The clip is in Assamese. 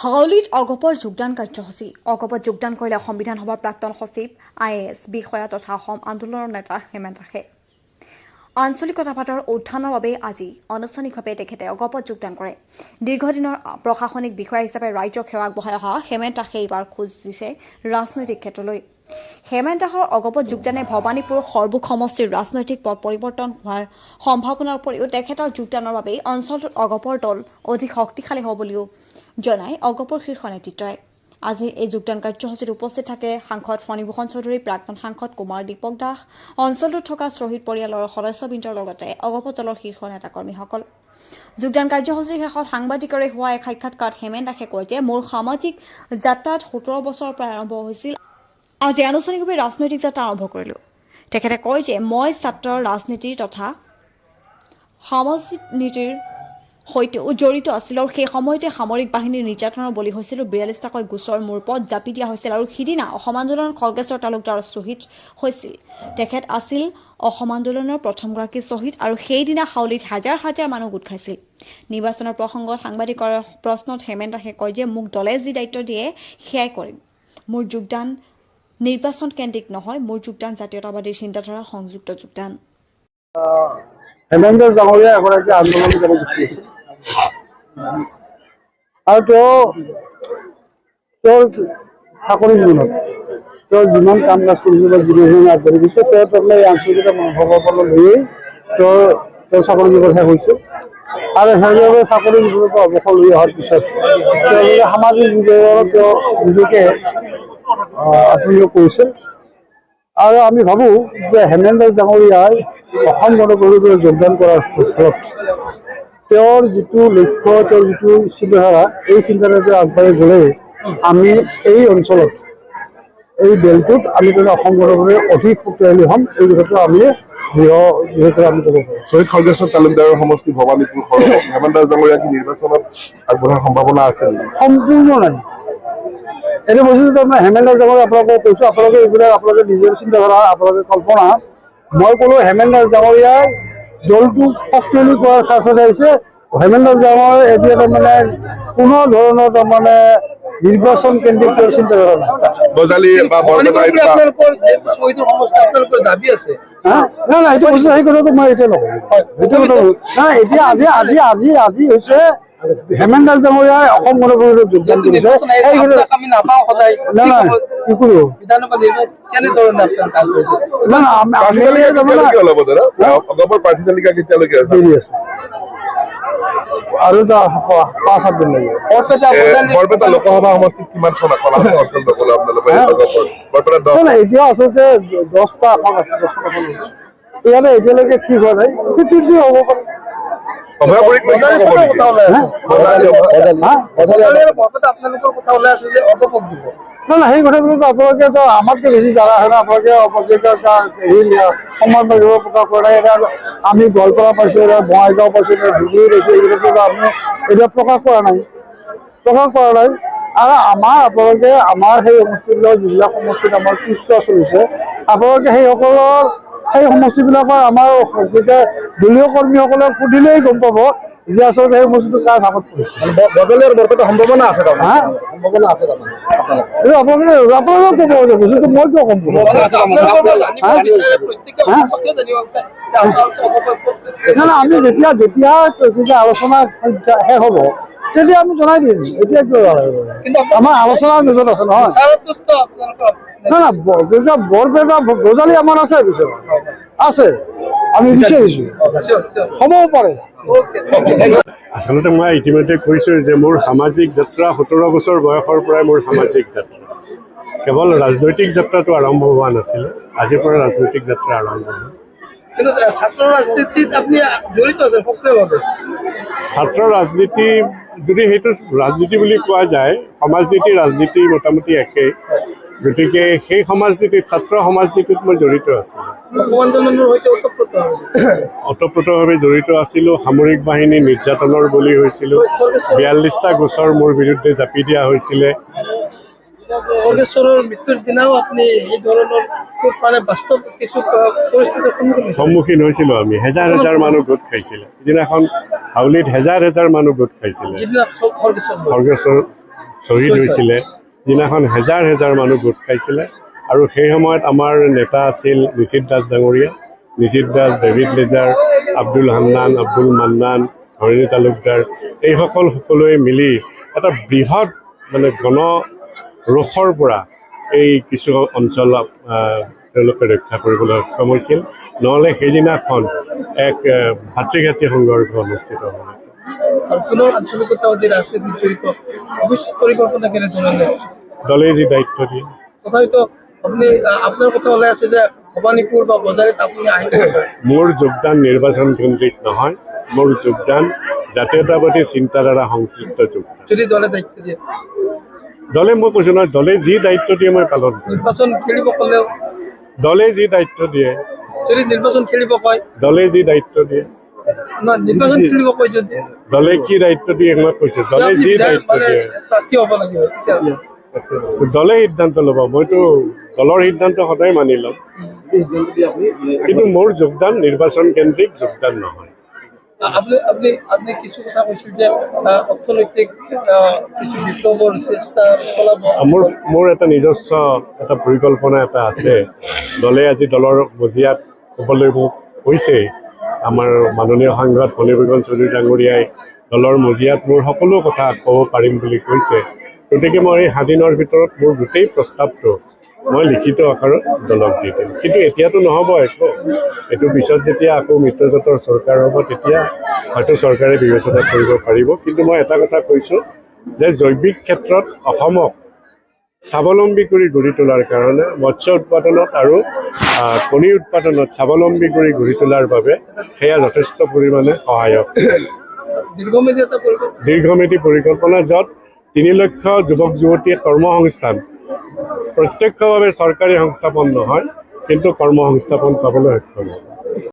হাউলিত অগপৰ যোগদান কাৰ্যসূচী। অগপত যোগদান কৰিলে অসম বিধানসভাৰ প্ৰাক্তন সচিব IAS বিষয়া তথা অসম আন্দোলনৰ নেতা হেমন্ত দাসে। আঞ্চলিকতাবাদৰ উত্থানৰ বাবে আজি আনুষ্ঠানিকভাৱে তেখেতে অগপত যোগদান কৰে। দীৰ্ঘদিনৰ প্ৰশাসনিক বিষয়া হিচাপে ৰাজ্যক সেৱা আগবঢ়াই অহা হেমন্ত দাসে এইবাৰ খোজ দিছে ৰাজনৈতিক ক্ষেত্ৰলৈ। হেমন্ত দাসৰ অগপত যোগদানে ভৱানীপুৰ সৰ্বুক সমষ্টিৰ ৰাজনৈতিক পথ পৰিৱৰ্তন হোৱাৰ সম্ভাৱনাৰ উপৰিও তেখেতৰ যোগদানৰ বাবেই অঞ্চলটোত অগপৰ দল অধিক শক্তিশালী হ'ব বুলিও জনাই অগপৰ শীৰ্ষ নেতৃত্বই। আজিৰ এই যোগদান কাৰ্যসূচীত উপস্থিত থাকে সাংসদ ফণীভূষণ চৌধুৰী, প্ৰাক্তন সাংসদ কুমাৰ দীপক দাস, অঞ্চলটোত থকা শ্বহীদ পৰিয়ালৰ সদস্যবৃন্দৰ লগতে অগপ দলৰ শীৰ্ষ নেতাকৰ্মীসকল। যোগদান কাৰ্যসূচীৰ শেষত সাংবাদিকৰে হোৱা এক সাক্ষাৎকাৰত হেমন্ত দাসে কয় যে মোৰ সামাজিক যাত্ৰাত 17 বছৰৰ পৰা আৰম্ভ হৈছিল। আজি আনুষ্ঠানিকভাৱে ৰাজনৈতিক যাত্ৰা আৰম্ভ কৰিলোঁ। তেখেতে কয় যে মই ছাত্ৰৰ ৰাজনীতি তথা সামাজিক নীতিৰ সৈতেও জড়িত আছিল আৰু সেই সময়তে সামৰিক বাহিনীৰ নিৰ্যাতনৰ বলি হৈছিল। 42টাকৈ গোচৰ মোৰ ওপৰত জাপি দিয়া হৈছিল আৰু সিদিনা অসম আন্দোলনত খৰ্গেশ্বৰ তালুকদাৰ শ্বহীদ হৈছিল। তেখেত আছিল অসম আন্দোলনৰ প্ৰথমগৰাকী শ্বহীদ আৰু সেইদিনা হাউলিত হাজাৰ হাজাৰ মানুহ গোট খাইছিল। নিৰ্বাচনৰ প্ৰসংগত সাংবাদিকৰ প্ৰশ্নত হেমন্ত দাসে কয় যে মোক দলে যি দায়িত্ব দিয়ে সেয়াই কৰিম। মোৰ যোগদান নিৰ্বাচন কেন্দ্ৰিক নহয়, মোৰ যোগদান জাতীয়তাবাদী চিন্তাধাৰা সংযুক্ত যোগদান। হেমন্ত দাস ডাঙৰীয়া এগৰাকী আন্দোলনত আছিল আৰু তেওঁৰ চাকৰি জীৱনত তেওঁ যিমান কাম কাজ কৰিছে বা যিমান আগবাঢ়ি গৈছে তেওঁ এই আঞ্চলিকতা মনোভাৱৰ লৈয়ে তেওঁৰ চাকৰি জীৱন শেষ হৈছে আৰু সেইবাবে চাকৰি জীৱনৰ পৰা অৱসৰ লৈ অহাৰ পিছত তেওঁলোকে সামাজিক জীৱনত তেওঁ নিজকে আত্মনিয়োগ কৰিছে। আৰু আমি ভাবোঁ যে হেমন্ত দাস ডাঙৰীয়াই অসম গণ পৰিষদত যোগদান কৰাৰ ফলত তেওঁৰ যিটো লক্ষ্য, তেওঁৰ যিটো চিন্তাধাৰা, এই চিন্তাধাৰাটো আগবাঢ়ি গ'লে আমি এই অঞ্চলত এই বেলটোত আমি অসম গণ পৰিষদৰ অধিক শক্তিশালী হ'ম। এই কথাটো আমি আমি ক'ব পাৰোঁ। শ্বহীদ খৰ্গেশ্বৰ তালুকদাৰৰ সমষ্টি ভৱানীপুৰ হেমন্ত দাস ডাঙৰীয়া কি নিৰ্বাচনত আগবঢ়াৰ সম্ভাৱনা আছে? সম্পূৰ্ণ নাই। এইটো বস্তুটো তাৰমানে হেমন্ত দাস ডাঙৰীয়া আপোনালোকে কৈছোঁ, আপোনালোকে এইবিলাক আপোনালোকে নিজৰ চিন্তাধাৰা, আপোনালোকে কল্পনা। মই ক'লো হেমন্ত দাস ডাঙৰীয়াই দলটোক শক্তিশালী কৰাৰ স্বাৰ্থত আহিছে। হেমন্ত দাস ডাঙৰীয়াই এতিয়া তাৰমানে কোনো ধৰণৰ তাৰমানে নিৰ্বাচন কেন্দ্ৰিক চিন্তাধাৰা নাই। নাই, এইটো বস্তু সেই কথাটো মই এতিয়া নকওঁ। সেইটো কথা নাই, এতিয়া আজি হৈছে হেমন্ত দাস ডাঙৰীয়াই অসম গণ পৰিষদত যোগদান কৰিছে। আৰু 5-7 দিন লাগিব। বৰপেটা লোকসভা সমষ্টিত কিমানখন আসন আছে অঞ্চল দখল আপোনালোকে? এতিয়া আচলতে 10টা আসন আছে, 10খন আসন আছে। ইয়াতে এতিয়ালৈকে ঠিক হোৱা নাই, কিন্তু হ'ব পাৰে। নাই, সেই কথাটোতো আপোনালোকে আমাতকৈ বেছি জানা হয় না। আপোনালোকে সমান প্ৰকাশ কৰা নাই। আমি গোৱালপাৰা পাইছোঁ, বঙাইগাঁও পাইছোঁ, ধুবুৰী পাইছোঁ, এইবিলাকতো আমি এতিয়া প্ৰকাশ কৰা নাই। আৰু আপোনালোকে আমাৰ সেই সমষ্টিবিলাক যিবিলাক সমষ্টিত আমাৰ কৃষ্ট চলিছে, আপোনালোকে সেই সমষ্টিবিলাকৰ আমাৰ দলীয় কৰ্মীসকলক সুধিলেই গম পাব যে আচলতে সেই বস্তুটো কাৰ ভাগত পৰিছে। বদলিয়াৰ বৰপেটা সম্ভাৱনা আছে আপোনালোকে ক'ব বস্তুটো মই কিয় কম কৰোঁ? আমি যেতিয়া আলোচনা শেষ হ'ব তেতিয়া আমি জনাই দিম। এতিয়া কিয় আমাৰ আলোচনাৰ মেজত আছে নহয়। বৰপেটা গজালি আমাৰ আছে, আছে, আমি বিচাৰিছোঁ, হ'বও পাৰে। আচলতে মই ইতিমধ্যে কৈছোঁ যে মোৰ সামাজিক যাত্ৰা 17 বছৰ বয়সৰ পৰাই মোৰ সামাজিক যাত্ৰা। কেৱল ৰাজনৈতিক যাত্ৰাটো আৰম্ভ হোৱা নাছিলে, আজিৰ পৰা ৰাজনৈতিক যাত্ৰা আৰম্ভ হ'ল। ছাত্ৰ ৰাজনীতিত আপুনি জড়িত আছে সক্ৰিয়ভাৱে? ছাত্ৰ ৰাজনীতি যদি সেইটো ৰাজনীতি বুলি কোৱা যায়, সমাজনীতি ৰাজনীতি মোটামুটি একেই। গতিকে সেই সমাজনীতিত, ছাত্ৰ সমাজনীতিত মই জড়িত আছিলোঁ, ওতঃপ্ৰোতভাৱে জড়িত আছিলোঁ। সামৰিক বাহিনী নিৰ্যাতনৰ বলি হৈছিলোঁ। 42টা গোচৰ মোৰ বিৰুদ্ধে জাপি দিয়া হৈছিলে। খগেশ্বৰৰ মৃত্যুৰ দিনাও আপুনি এই ধৰণৰ খুব মানে বাস্তৱ কিছু পৰিস্থিতিৰ সন্মুখীন হৈছিলোঁ আমি। হেজাৰ হেজাৰ মানুহ গোট খাইছিলে সিদিনাখন। হাউলিত হেজাৰ হেজাৰ মানুহ গোট খাইছিলে। যিদিনা খগেশ্বৰ খগেশ্বৰ শ্বহীদ হৈছিলে সিদিনাখন হেজাৰ হেজাৰ মানুহ গোট খাইছিলে। আৰু সেই সময়ত আমাৰ নেতা আছিল নিশীথ দাস ডাঙৰীয়া, নিশীথ দাস, ডেভিড লেজাৰ, আব্দুল হান্নান, আব্দুল মান্নান, হৰিণী তালুকদাৰ, এইসকল সকলোৱে মিলি এটা বৃহৎ মানে গণ ৰোষৰ পৰা এই কিছু অঞ্চল তেওঁলোকে ৰক্ষা কৰিবলৈ সক্ষম হৈছিল। নহ'লে সেইদিনাখন এক ভাতৃঘাতী সংঘৰ্ষ অনুষ্ঠিত হ'ল। আৰু পুনৰ আঞ্চলিকতাবাদী ৰাজনীতিত জড়িত ভৱিষ্যত পৰিকল্পনা কেনেধৰণে? দলে যি দায়িত্ব দিয়ে। তথাপিতো আপুনি আপোনাৰ কথা ওলাই আছে যে ভবানীপুৰ বা বজাৰত আপুনি আহিব। মোৰ যোগদান নিৰ্বাচন কেন্দ্ৰিক নহয়, মোৰ যোগদান জাতীয়তাবাদী চিন্তাধাৰা সংশ্লিষ্ট যোগদান। যদি দলে দায়িত্ব দিয়ে, দলে মই কৈছোঁ নহয়, দলে যি দায়িত্ব দিয়ে মই পালন কৰিম। নিৰ্বাচন খেলিব ক'লেও, দলে যি দায়িত্ব দিয়ে, যদি নিৰ্বাচন খেলিব কয়, দলে যি দায়িত্ব দিয়ে, নিৰ্বাচন খেলিব কয় যদি দলে কি দায়িত্ব দিয়ে মই কৈছোঁ। দলে যি দায়িত্ব দিয়ে প্ৰাৰ্থী হ'ব লাগিব তেতিয়া দলে সিদ্ধান্ত ল'ব। মইতো দলৰ সিদ্ধান্ত সদায় মানি ল'ম, কিন্তু মোৰ যোগদান নিৰ্বাচন কেন্দ্ৰিক যোগদান নহয়। আপুনি কিছু কথা কৈছিল যে অৰ্থনৈতিক কিছু বিপ্লৱৰ চেষ্টা চলাব। মোৰ এটা নিজস্ব এটা পৰিকল্পনা এটা আছে। দলে আজি দলৰ মজিয়াত ক'বলৈ মোক কৈছে। আমাৰ মাননীয় সাংসদ ফণীভূষণ চৌধুৰী ডাঙৰীয়াই দলৰ মজিয়াত মোৰ সকলো কথা ক'ব পাৰিম বুলি কৈছে। গতিকে মই এই 7 দিনৰ ভিতৰত মোৰ গোটেই প্ৰস্তাৱটো মই লিখিত আকাৰত দলক দি দিম। কিন্তু এতিয়াতো নহ'ব একো। এইটো পিছত যেতিয়া আকৌ মিত্ৰজোঁটৰ চৰকাৰ হ'ব তেতিয়া হয়তো চৰকাৰে বিবেচনা কৰিব পাৰিব। কিন্তু মই এটা কথা কৈছোঁ যে জৈৱিক ক্ষেত্ৰত অসমক স্বাৱলম্বী কৰি গঢ়ি তোলাৰ কাৰণে মৎস্য উৎপাদনত আৰু কণী উৎপাদনত স্বাৱলম্বী কৰি গঢ়ি তোলাৰ বাবে সেয়া যথেষ্ট পৰিমাণে সহায়ক। দীৰ্ঘম্যাদী পৰিকল্পনা য'ত 3 লক্ষ যুৱক যুৱতীয়ে কৰ্মসংস্থান, প্ৰত্যক্ষভাৱে চৰকাৰী সংস্থাপন নহয় কিন্তু কৰ্মসংস্থাপন পাবলৈ সক্ষম হ'ব।